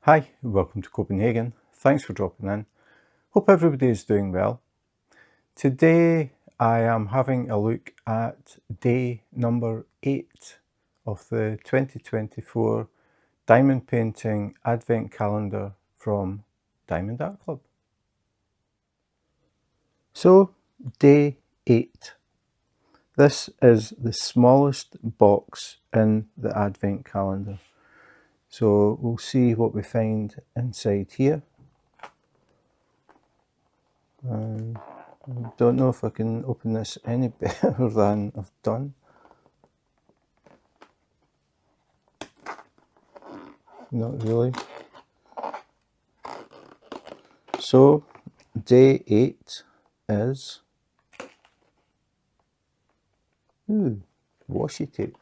Hi, welcome to Copenhagen. Thanks for dropping in. Hope everybody is doing well. Today I am having a look at day number 8 of the 2024 Diamond Painting Advent Calendar from Diamond Art Club. So, day 8. This is the smallest box in the Advent Calendar. So we'll see what we find inside here. I don't know if I can open this any better than I've done. Not really. So day 8 is washi tape.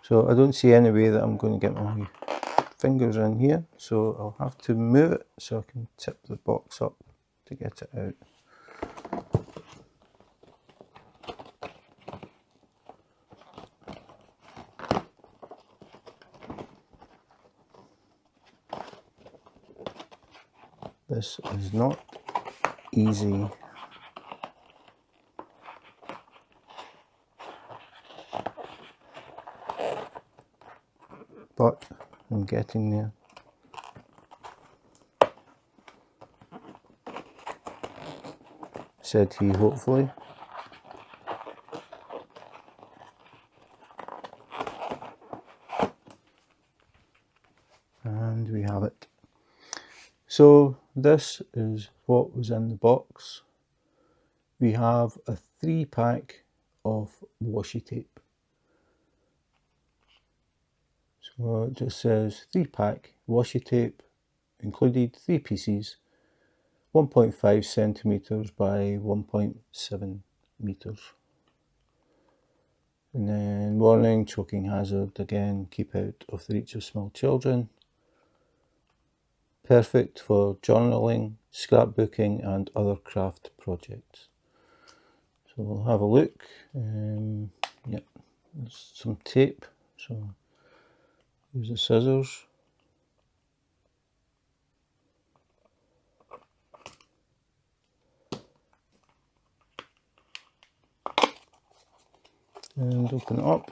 So I don't see any way that I'm going to get my fingers in here, so I'll have to move it so I can tip the box up to get it out. This is not easy. But I'm getting there. Said he, hopefully. And we have it. So this is what was in the box. We have a 3-pack of washi tape. So it just says 3-pack washi tape, included 3 pieces, 1.5 centimeters by 1.7 meters. And then warning, choking hazard, again, keep out of the reach of small children. Perfect for journaling, scrapbooking and other craft projects. So we'll have a look. Yep, there's some tape, so use the scissors. And open it up.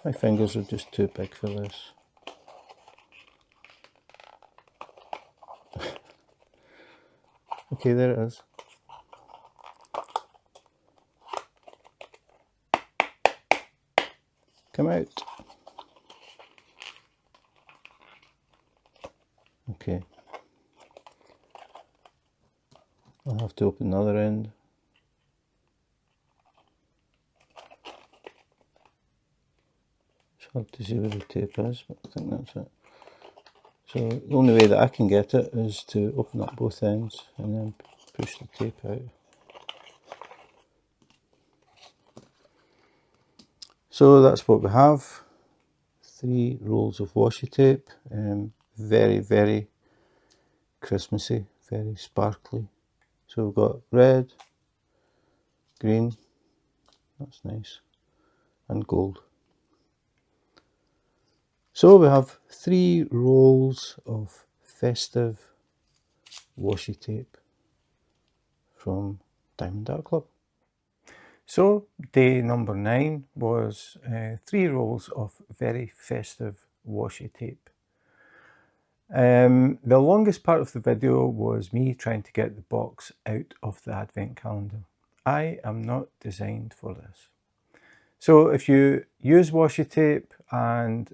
My fingers are just too big for this. Okay, there it is. Come out. Okay. I'll have to open the other end. It's hard to see where the tape is, but I think that's it. So the only way that I can get it is to open up both ends and then push the tape out. So that's what we have. 3 rolls of washi tape. Very, very Christmassy, very sparkly. So we've got red, green, that's nice, and gold. So we have 3 rolls of festive washi tape from Diamond Art Club. So day number 9 was 3 rolls of very festive washi tape. The longest part of the video was me trying to get the box out of the Advent Calendar. I am not designed for this. So if you use washi tape and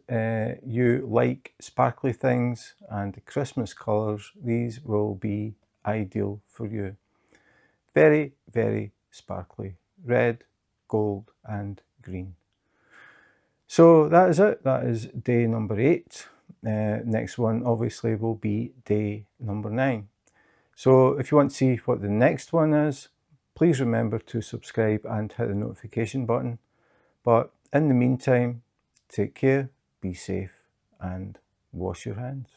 you like sparkly things and Christmas colours, these will be ideal for you. Very, very sparkly. Red, gold and green. So that is it. That is day number 8. Next one obviously will be day number 9. So if you want to see what the next one is, please remember to subscribe and hit the notification button. But in the meantime, take care, be safe and wash your hands.